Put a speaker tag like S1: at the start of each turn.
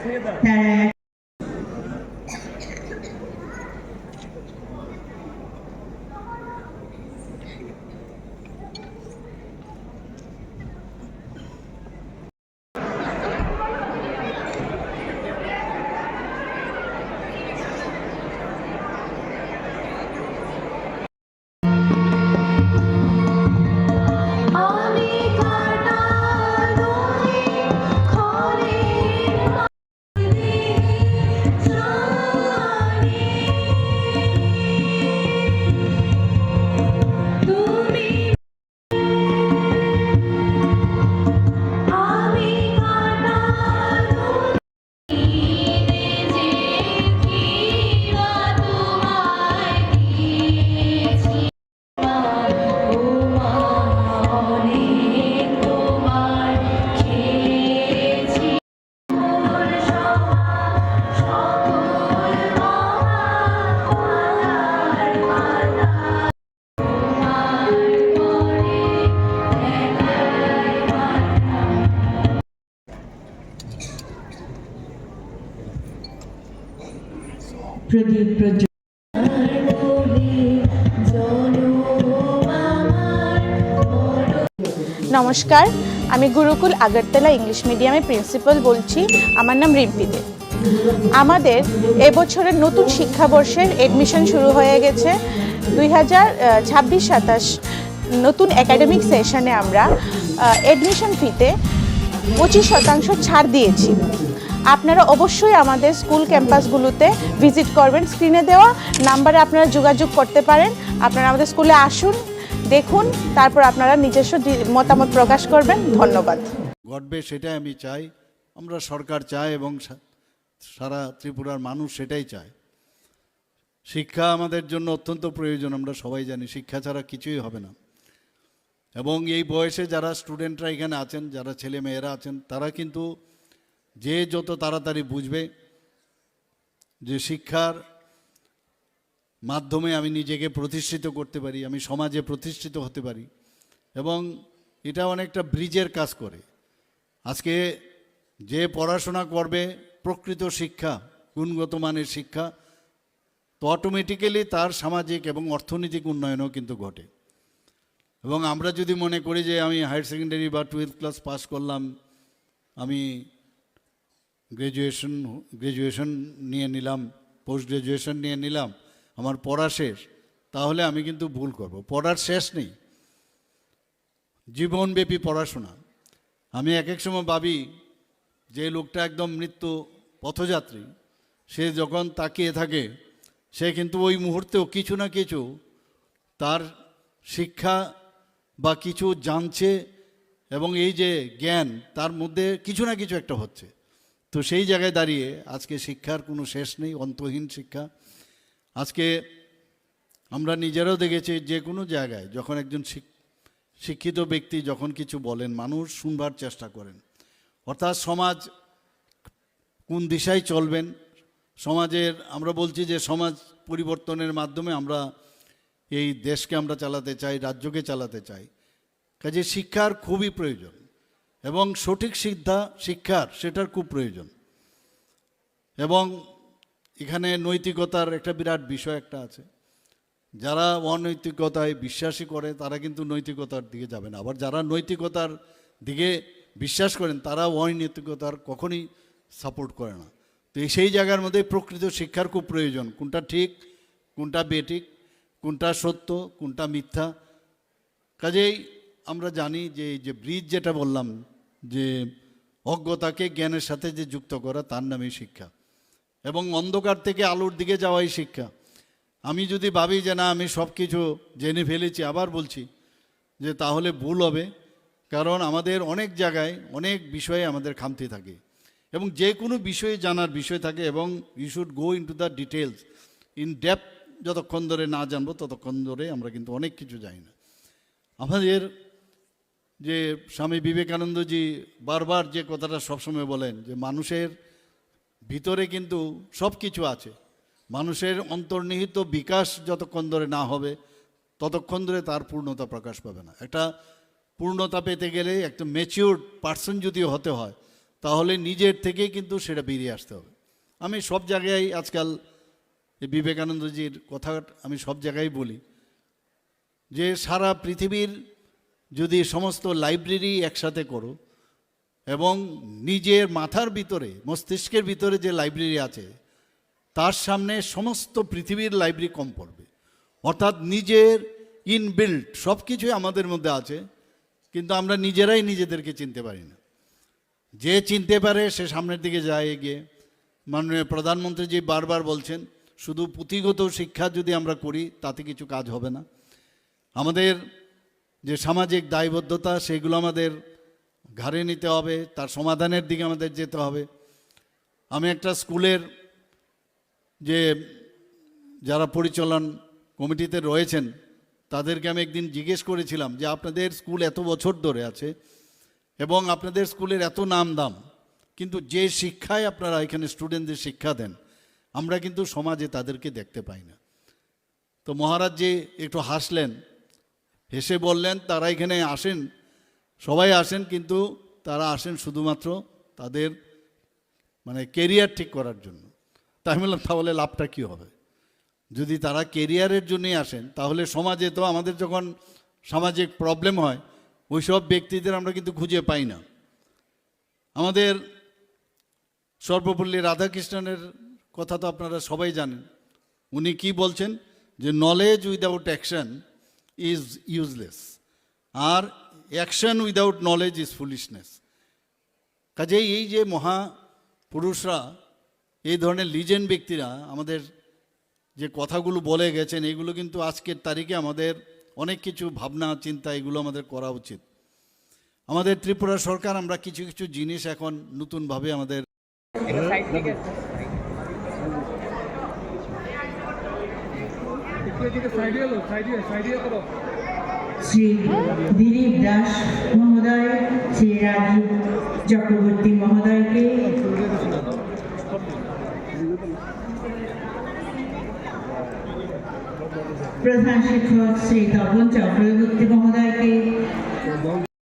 S1: তারা প্রদীপ প্রজ্বলন।
S2: নমস্কার, আমি গুরুকুল আগরতলা ইংলিশ মিডিয়ামের প্রিন্সিপাল বলছি। আমার নাম রিম্পি দে। আমাদের এবছরের নতুন শিক্ষাবর্ষের এডমিশন শুরু হয়ে গেছে। 2026-27 নতুন একাডেমিক সেশনে আমরা এডমিশন ফিতে 25% ছাড় দিয়েছি। আপনারা অবশ্যই আমাদের স্কুল ক্যাম্পাসগুলোতে ভিজিট করবেন। স্ক্রিনে দেওয়া নাম্বারে আপনারা যোগাযোগ করতে পারেন। আপনারা আমাদের স্কুলে আসুন, দেখুন, তারপর আপনারা নিজস্ব মতামত প্রকাশ করবেন। ধন্যবাদ।
S3: ঘটবে সেটাই আমি চাই, আমরা সরকার চাই এবং সারা ত্রিপুরার মানুষ সেটাই চায়। শিক্ষা আমাদের জন্য অত্যন্ত প্রয়োজন, আমরা সবাই জানি শিক্ষা ছাড়া কিছুই হবে না। এবং এই বয়সে যারা স্টুডেন্টরা এখানে আছেন, যারা ছেলে মেয়েরা আছেন, তারা কিন্তু যে যত তাড়াতাড়ি বুঝবে যে শিক্ষার মাধ্যমে আমি নিজেকে প্রতিষ্ঠিত করতে পারি, আমি সমাজে প্রতিষ্ঠিত হতে পারি, এবং এটা অনেকটা ব্রিজের কাজ করে। আজকে যে পড়াশোনা করবে প্রকৃত শিক্ষা, গুণগত মানের শিক্ষা, তো অটোমেটিক্যালি তার সামাজিক এবং অর্থনৈতিক উন্নয়নও কিন্তু ঘটে। এবং আমরা যদি মনে করি যে আমি হায়ার সেকেন্ডারি বা 12th ক্লাস পাস করলাম, আমি গ্র্যাজুয়েশন নিয়ে নিলাম, পোস্ট গ্র্যাজুয়েশন নিয়ে নিলাম, আমার পড়া শেষ, তাহলে আমি কিন্তু ভুল করব। পড়ার শেষ নেই, জীবনব্যাপী পড়াশোনা। আমি এক এক সময় ভাবি যে লোকটা একদম মৃত্যু পথযাত্রী, সে যখন তাকিয়ে থাকে, সে কিন্তু ওই মুহূর্তেও কিছু না কিছু তার শিক্ষা বা কিছু জানছে, এবং এই যে জ্ঞান তার মধ্যে কিছু না কিছু একটা হচ্ছে। তো সেই জায়গায় দাঁড়িয়ে আজকে শিক্ষার কোনো শেষ নেই, অন্তহীন শিক্ষা। আজকে আমরা নিজেরাও দেখেছি যে কোনো জায়গায় যখন একজন শিক্ষিত ব্যক্তি যখন কিছু বলেন, মানুষ শুনবার চেষ্টা করেন। অর্থাৎ সমাজ কোন দিশায় চলবেন, সমাজের আমরা বলছি যে সমাজ পরিবর্তনের মাধ্যমে আমরা এই দেশকে আমরা চালাতে চাই, রাজ্যকে চালাতে চাই। কাজে শিক্ষার খুবই প্রয়োজন, এবং সঠিক শিক্ষার সেটার খুব প্রয়োজন। এবং এখানে নৈতিকতার একটা বিরাট বিষয় একটা আছে। যারা অনৈতিকতায় বিশ্বাসী করে তারা কিন্তু নৈতিকতার দিকে যাবে না, আবার যারা নৈতিকতার দিকে বিশ্বাস করেন তারা অনৈতিকতার কখনই সাপোর্ট করে না। তো সেই জায়গার মধ্যে প্রকৃত শিক্ষার খুব প্রয়োজন। কোনটা ঠিক, কোনটা বেঠিক, কোনটা সত্য, কোনটা মিথ্যা। কাজেই আমরা জানি যে এই যে ব্রিজ যেটা বললাম, যে অজ্ঞতাকে জ্ঞানের সাথে যে যুক্ত করা, তার নামই শিক্ষা। এবং অন্ধকার থেকে আলোর দিকে যাওয়াই শিক্ষা। আমি যদি ভাবি যে না আমি সব কিছু জেনে ফেলেছি, আবার বলছি যে তাহলে ভুল হবে। কারণ আমাদের অনেক জায়গায় অনেক বিষয়ে আমাদের খামতি থাকে, এবং যে কোনো বিষয়ে জানার বিষয় থাকে, এবং you should go in to the details in depth. যতক্ষণ ধরে না জানবো ততক্ষণ ধরে আমরা কিন্তু অনেক কিছু জানি না। আমাদের যে স্বামী বিবেকানন্দজি বারবার যে কথাটা সবসময় বলেন, যে মানুষের ভিতরে কিন্তু সব কিছু আছে, মানুষের অন্তর্নিহিত বিকাশ যতক্ষণ ধরে না হবে ততক্ষণ ধরে তার পূর্ণতা প্রকাশ পাবে না। একটা পূর্ণতা পেতে গেলে একটা ম্যাচিউরড পার্সন যদি হতে হয়, তাহলে নিজের থেকেই কিন্তু সেটা বেরিয়ে আসতে হবে। আমি সব জায়গায় আজকাল এই বিবেকানন্দজির কথা আমি সব জায়গায় বলি যে সারা পৃথিবীর যদি সমস্ত লাইব্রেরি একসাথে করো এবং নিজের মাথার ভিতরে মস্তিষ্কের ভিতরে যে লাইব্রেরি আছে তার সামনে সমস্ত পৃথিবীর লাইব্রেরি কম পড়বে। অর্থাৎ নিজের ইনবিল্ট সব কিছুই আমাদের মধ্যে আছে, কিন্তু আমরা নিজেরাই নিজেদেরকে চিনতে পারি না। যে চিনতে পারে সে সামনের দিকে যায় এগিয়ে। মাননীয় প্রধানমন্ত্রী জি বারবার বলছেন শুধু পুঁথিগত শিক্ষা যদি আমরা করি তাতে কিছু কাজ হবে না। আমাদের যে সামাজিক দায়বদ্ধতা সেগুলো আমাদের ঘাড়ে নিতে হবে, তার সমাধানের দিকে আমাদের যেতে হবে। আমি একটা স্কুলের যে যারা পরিচালন কমিটিতে রয়েছেন তাদেরকে আমি একদিন জিজ্ঞেস করেছিলাম যে আপনাদের স্কুল এত বছর ধরে আছে এবং আপনাদের স্কুলের এত নাম দাম, কিন্তু যে শিক্ষায় আপনারা এখানে স্টুডেন্টদের শিক্ষা দেন আমরা কিন্তু সমাজে তাদেরকে দেখতে পাই না। তো মহারাজ জি একটু হাসলেন, হেসে বললেন তারা এখানে আসেন, সবাই আসেন, কিন্তু তারা আসেন শুধুমাত্র তাদের মানে কেরিয়ার ঠিক করার জন্য। তাই বললাম তাহলে লাভটা কী হবে? যদি তারা কেরিয়ারের জন্যই আসেন তাহলে সমাজে তো আমাদের যখন সামাজিক প্রবলেম হয় ওইসব ব্যক্তিদের আমরা কিন্তু খুঁজে পাই না। আমাদের সর্বপল্লী রাধাকৃষ্ণনের কথা তো আপনারা সবাই জানেন। উনি কি বলছেন যে knowledge without action is useless, আর action without knowledge is foolishness. কাজেই এই যে মহাপুরুষরা, এই ধরনের লিজেন্ড ব্যক্তিরা আমাদের যে কথাগুলো বলে গেছেন এগুলো কিন্তু আজকের তারিখে আমাদের অনেক কিছু ভাবনা চিন্তা এগুলো আমাদের করা উচিত। আমাদের ত্রিপুরা সরকার আমরা কিছু কিছু জিনিস এখন নতুনভাবে আমাদের
S1: শ্রী দিলীপ দাস মহোদয়, শ্রী রাজীব চক্রবর্তী মহোদয়কে, প্রধান শিক্ষক শ্রী তপন চক্রবর্তী মহোদয়কে,